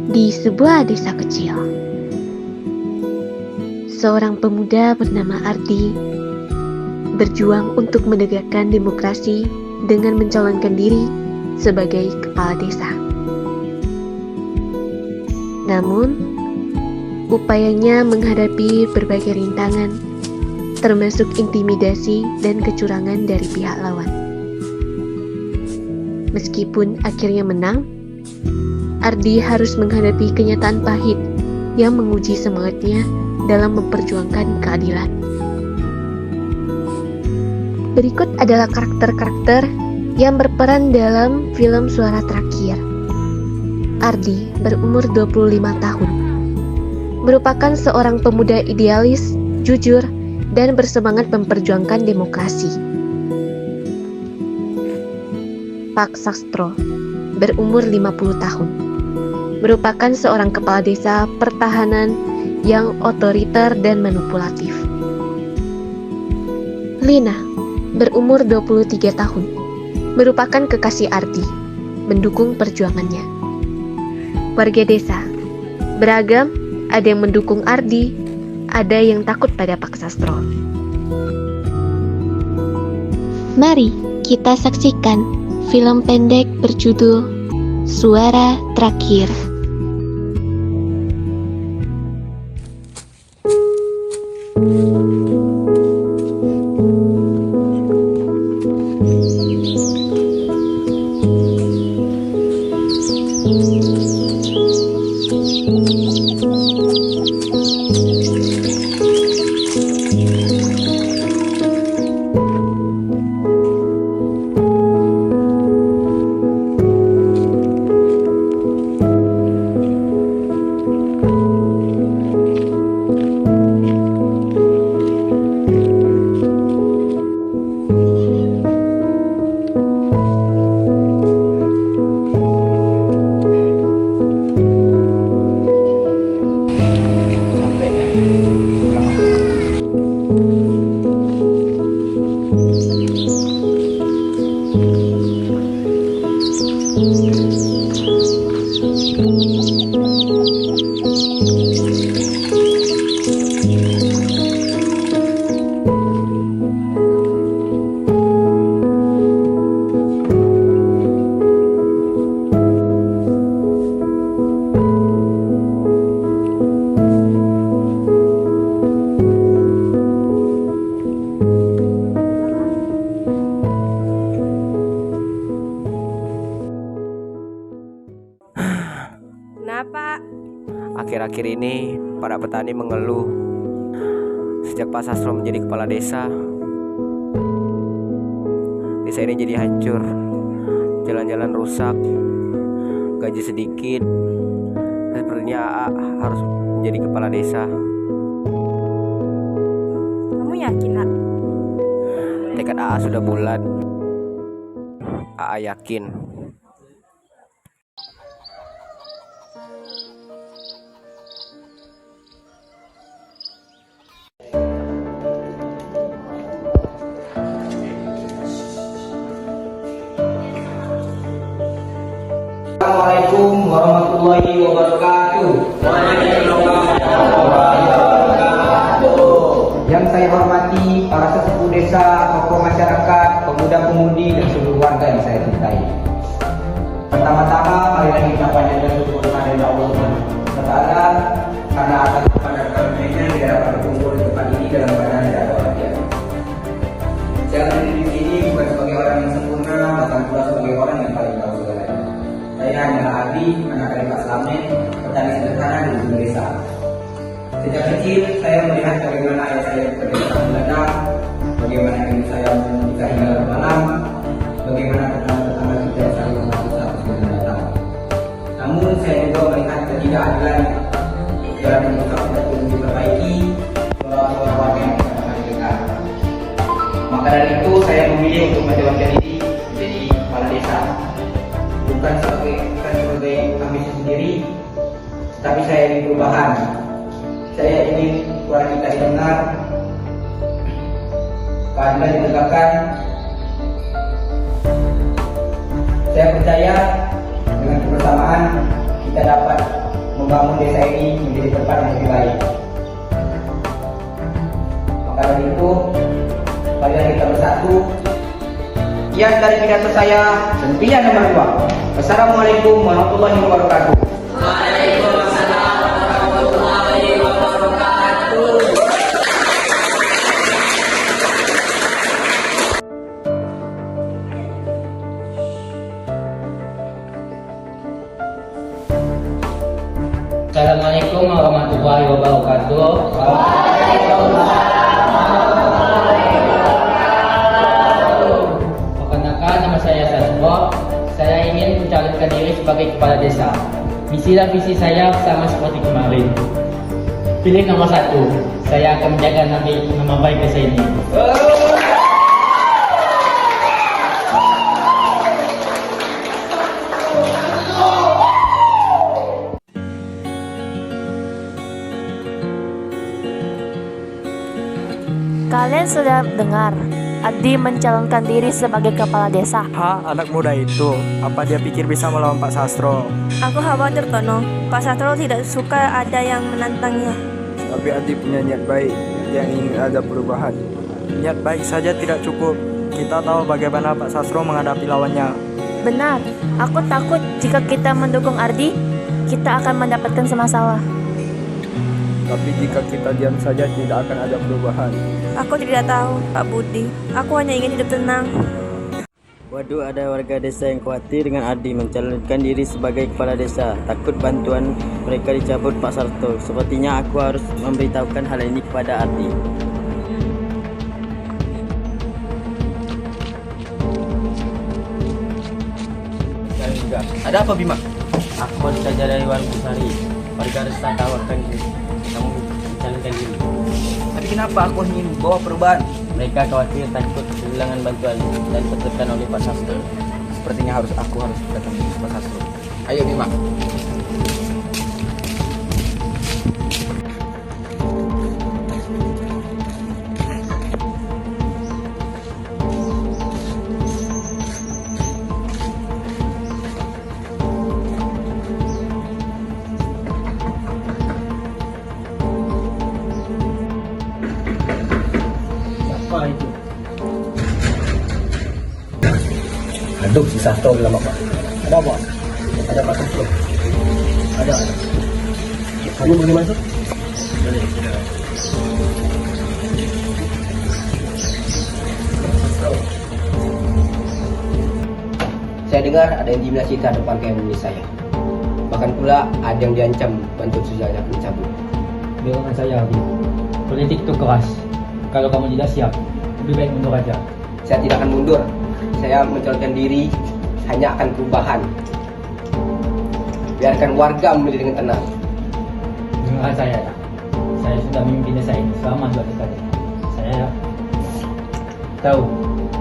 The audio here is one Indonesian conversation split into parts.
Di sebuah desa kecil, seorang pemuda bernama Ardi berjuang untuk menegakkan demokrasi dengan mencalonkan diri sebagai kepala desa. Namun, upayanya menghadapi berbagai rintangan, termasuk intimidasi dan kecurangan dari pihak lawan. Meskipun akhirnya menang, Ardi harus menghadapi kenyataan pahit yang menguji semangatnya dalam memperjuangkan keadilan. Berikut adalah karakter-karakter yang berperan dalam film Suara Terakhir. Ardi berumur 25 tahun. Merupakan seorang pemuda idealis, jujur, dan bersemangat memperjuangkan demokrasi. Pak Sastro berumur 50 tahun. Merupakan seorang kepala desa pertahanan yang otoriter dan manipulatif. Lina berumur 23 tahun. Merupakan kekasih Ardi, mendukung perjuangannya. Warga desa beragam, ada yang mendukung Ardi, ada yang takut pada Pak Sastro. Mari kita saksikan film pendek berjudul Suara Terakhir. Kenapa? Akhir-akhir ini, para petani mengeluh sejak Pak Sastro menjadi kepala desa. Desa ini jadi hancur, jalan-jalan rusak, gaji sedikit. Sepertinya AA harus menjadi kepala desa. Kamu yakin, Nak? Tekad AA sudah bulat. AA yakin. Assalamualaikum warahmatullahi wabarakatuh. Yang saya hormati para sesepuh desa, tokoh masyarakat, pemuda-pemudi dan seluruh warga yang saya cintai. Pertama-tama, marilah kita panjatkan syukur kepada Allah Subhanahu wa Ta'ala karena atas kepada karunia kita dapat berkumpul di tempat ini dalam keadaan tidak walafiat. Saya berdiri di sini bukan sebagai orang yang sempurna, bahkan pula sebagai orang yang paling tahu segalanya. Saya hanyalah Ardi, anak dari Pak Slamet, petani sederhana di ujung desa. Sejak kecil, saya melihat bagaimana ayah saya berpesta meledak, bagaimana ibu saya menikah hingga larut malam, bagaimana tetangga-tetangga kita saling membantu satu dengan datang. Namun, saya juga melihat ketidakadilan dalam mengungkap tidak perlu diperbaiki, seolah-olah warga yang kita dekat. Maka dari itu, saya memilih untuk menjawabkan diri menjadi kepala desa. Bukan sebagai ambisi sendiri, tapi saya ingin perubahan. Saya ingin suara kita didengar, keadilan ditegakkan. Saya percaya dengan kebersamaan kita dapat membangun desa ini menjadi tempat yang lebih baik. Maka dari itu, marilah kita bersatu. Sekian dari pidato saya, sentian nomor 2. Wassalamualaikum warahmatullahi wabarakatuh. Assalamualaikum warahmatullahi wabarakatuh. Perkenalkan, nama saya Sasro. Saya ingin mencalonkan diri sebagai kepala desa. Misi dan visi saya sama seperti kemarin. Pilih nomor 1. Saya akan menjaga nama baik desa ini. Kalian sudah dengar, Adi mencalonkan diri sebagai kepala desa. Anak muda itu, apa dia pikir bisa melawan Pak Sastro? Aku khawatir Tono, Pak Sastro tidak suka ada yang menantangnya. Tapi Adi punya niat baik, yang ingin ada perubahan. Niat baik saja tidak cukup. Kita tahu bagaimana Pak Sastro menghadapi lawannya. Benar, aku takut jika kita mendukung Ardi, kita akan mendapatkan masalah. Tapi jika kita diam saja tidak akan ada perubahan. Aku tidak tahu, Pak Budi. Aku hanya ingin hidup tenang. Waduh, ada warga desa yang khawatir dengan Adi mencalonkan diri sebagai kepala desa. Takut bantuan mereka dicabut Pak Sarto. Sepertinya aku harus memberitahukan hal ini kepada Adi. Ada apa Bima? Aku baru saja dari warung Sari. Warga desa tahu akan kamu mencalonkan diri. Tapi kenapa aku ingin bawa perubahan? Mereka khawatir takut kehilangan bantuan dan tertekan oleh Pak Sastro. Sepertinya aku harus datang ke Pak Sastro. Ayo Bima. Apa itu? Aduh, si Sastro bilang apa? Ada apa? Ada Pak Sastro. Ada. Kamu boleh masuk? Saya dengar ada intimidasi terhadap warga yang memilih saya. Bahkan pula ada yang diancam bantuan sosialnya akan dicabut. Dengarkan saya, Adi. Politik itu keras. Kalau kamu tidak siap, lebih baik mundur aja. Saya tidak akan mundur. Saya mencalonkan diri hanya akan perubahan. Biarkan warga memilih dengan tenang. Dengarkan saya, ya. Saya sudah memimpin desa ini selama 2 dekade. Saya tahu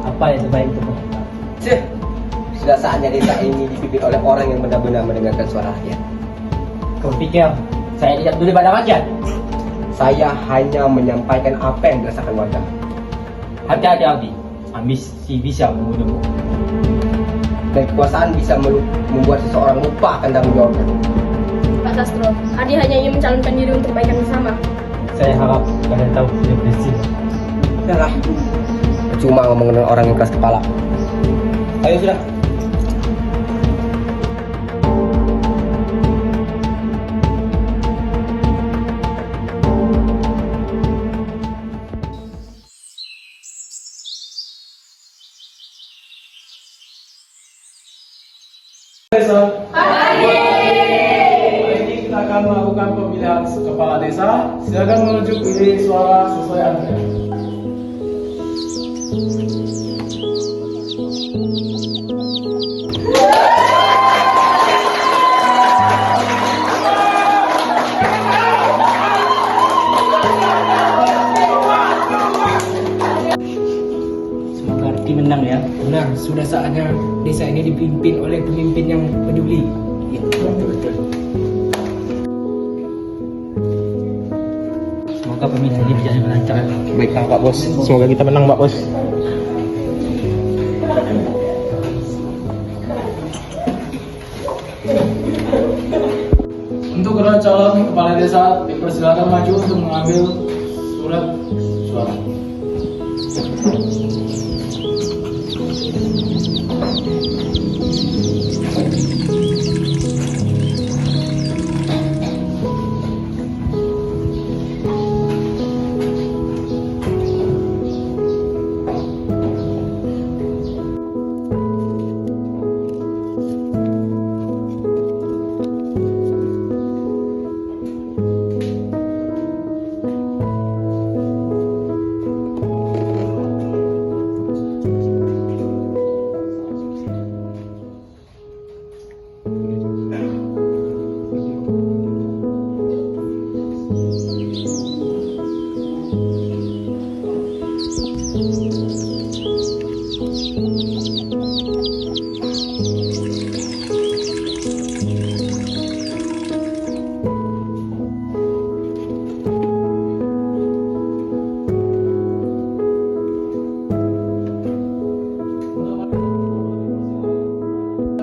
apa yang terbaik untuk mereka. Cih, sudah saatnya desa ini dipimpin oleh orang yang benar-benar mendengarkan suara rakyat. Kau pikir saya tidak peduli pada rakyat? Saya hanya menyampaikan apa yang dirasakan warga. Hati-hati, Adi. Ambisi bisa membunuhmu. Dan kekuasaan bisa membuat seseorang lupa akan tanggung jawabnya. Pak Sastro, Adi hanya ingin mencalonkan diri untuk kebaikan bersama. Saya harap kalian tahu sudah berhasil. Yalah, percuma ngomong dengan orang yang keras kepala. Ayo sudah. Hari ini kita akan melakukan pemilihan kepala desa. Silakan menuju pilih suara sesuai antrian. Semoga Ardi menang ya. Benar, sudah saatnya desa ini dipimpin oleh pemimpin yang peduli. Betul. Semoga pemilihan ini berjalan dengan lancar. Baiklah Pak Bos, semoga kita menang Pak Bos. Untuk kedua calon kepala desa dipersilakan maju untuk mengambil surat suara.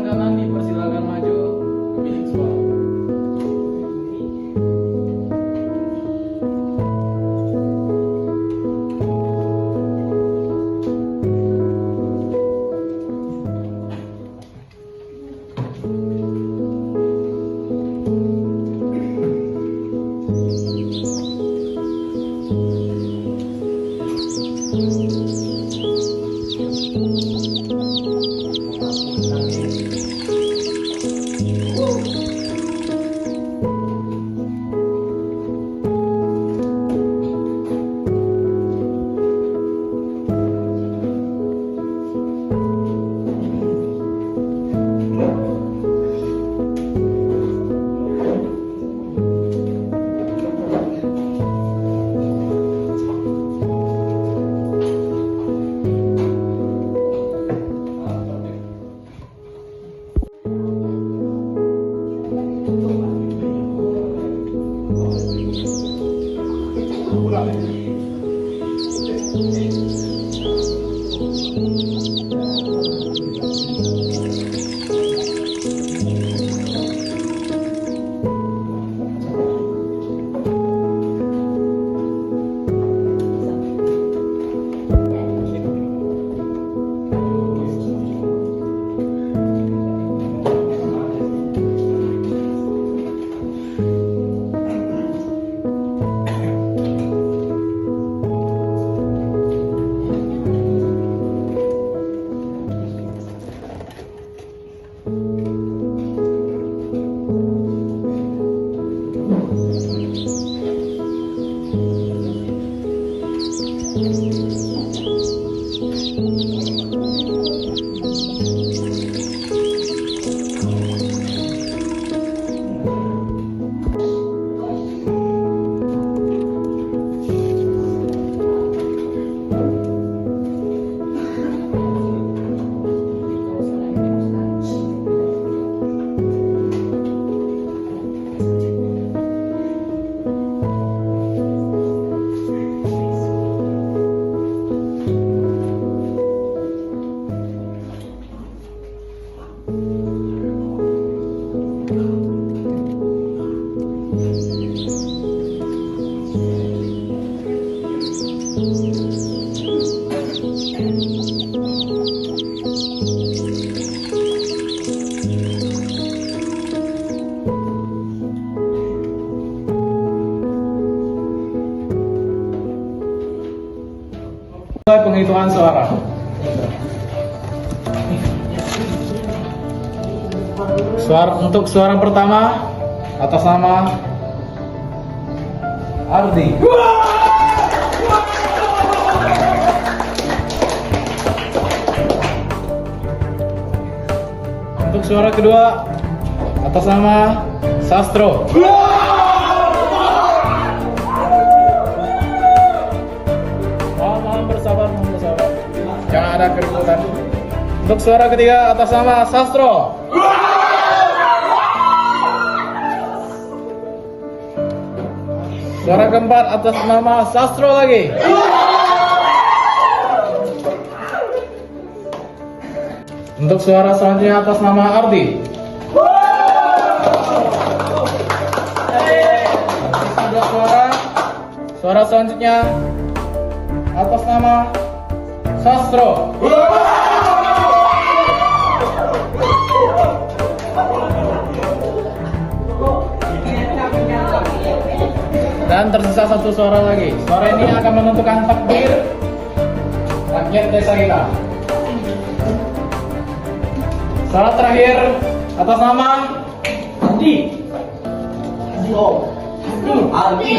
Kanan dipersilakan maju bilik suara. Mulai penghitungan suara. Untuk suara pertama atas nama Ardi. Untuk suara kedua atas nama Sastro. Mohon bersabar. Jangan ada keributan. Untuk suara ketiga atas nama Sastro. Suara keempat atas nama Sastro lagi. Untuk suara selanjutnya atas nama Ardi. dua suara. Suara selanjutnya atas nama Sastro. Dan tersisa satu suara lagi. Suara ini akan menentukan takdir rakyat desa kita. Suara terakhir atas nama Adi. Ardi.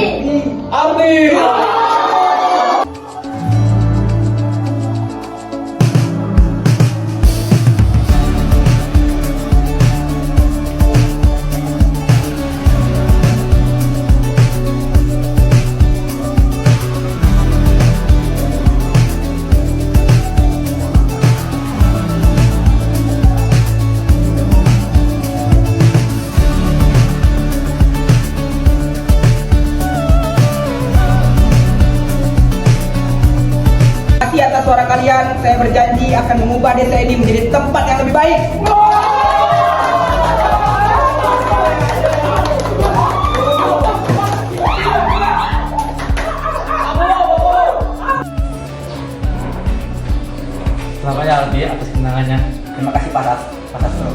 Atas suara kalian, saya berjanji akan mengubah desa ini menjadi tempat yang lebih baik. Selamat ya Ardi atas kemenangannya. Terima kasih Pak Sastro.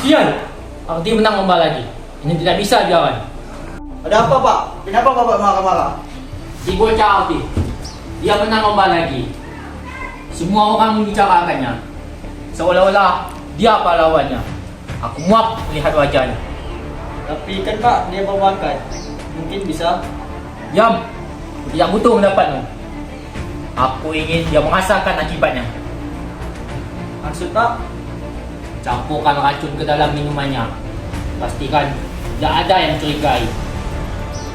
Sial, Ardi menang lomba lagi. Ini tidak bisa dilawan. Ada apa Pak? Kenapa Bapak marah-marah? Si bocah Ardi, dia menang lomba lagi. Semua orang membicarakannya, seolah-olah dia pahlawannya. Aku muak melihat wajahnya. Tapi kan Pak, dia berbakat. Mungkin bisa. Diam, aku tidak butuh pendapatmu. Aku ingin dia merasakan akibatnya. Maksud Pak? Campurkan racun ke dalam minumannya. Pastikan tidak ada yang curigai.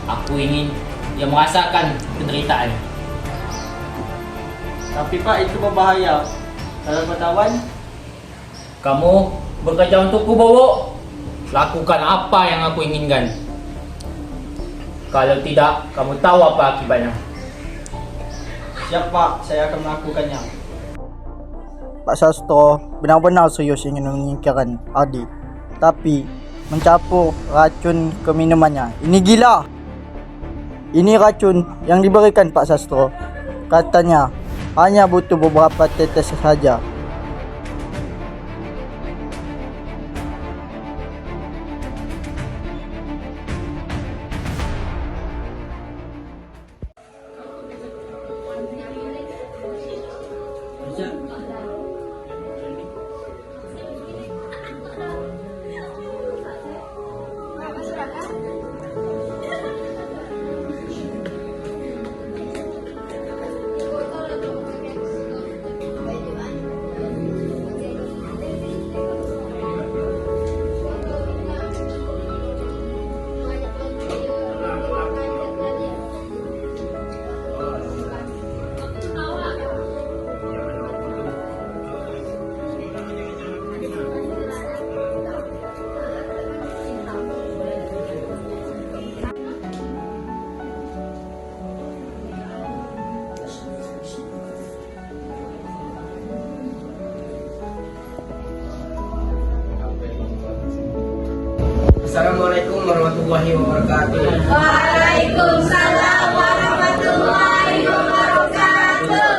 Aku ingin dia merasakan penderitaan. Tapi Pak, itu berbahaya. Kalau ketahuan, Kamu bekerja untukku, Bowo. Lakukan apa yang aku inginkan. Kalau tidak, kamu tahu apa akibatnya. siap Pak, saya akan melakukannya. Pak Sastro benar-benar serius ingin menyingkirkan Ardi, tapi mencampur racun ke minumannya. Ini gila. Ini racun yang diberikan Pak Sastro. Katanya hanya butuh beberapa tetes saja. Assalamualaikum warahmatullahi wabarakatuh. Waalaikumsalam warahmatullahi wabarakatuh.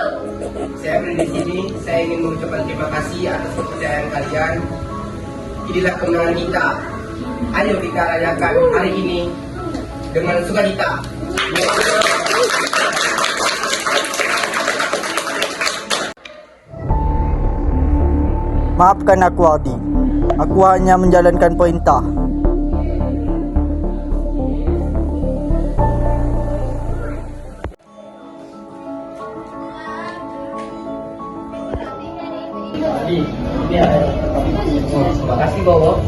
Saya berada di sini, saya ingin mengucapkan terima kasih atas kepercayaan kalian. Inilah kemenangan kita. Ayo kita rayakan hari ini dengan sukacita. Maafkan aku Ardi. Aku hanya menjalankan perintah. Terima kasih Bowo.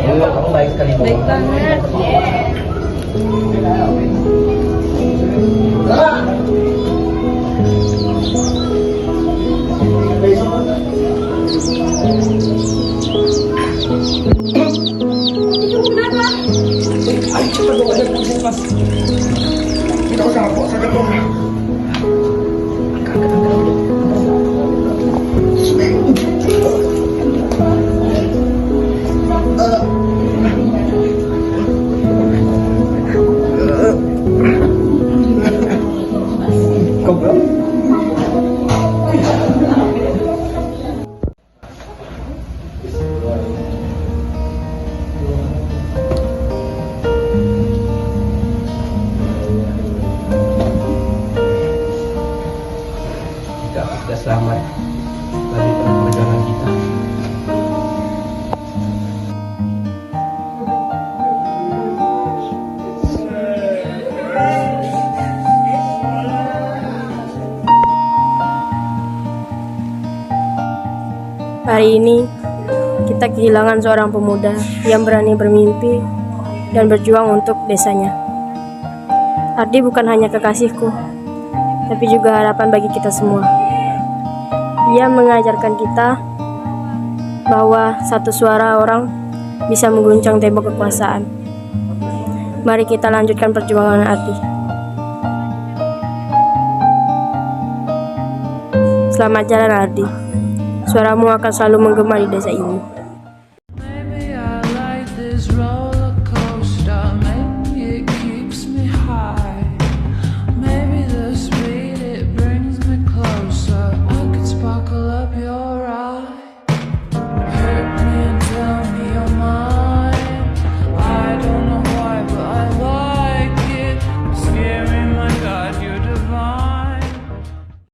Kamu baik sekali Bowo. Baik banget. Hari ini kita kehilangan seorang pemuda yang berani bermimpi dan berjuang untuk desanya. Ardi bukan hanya kekasihku, tapi juga harapan bagi kita semua. Ia mengajarkan kita bahwa satu suara orang bisa mengguncang tembok kekuasaan. Mari kita lanjutkan perjuangan Ardi. Selamat jalan Ardi. Suaramu akan selalu menggema di desa ini.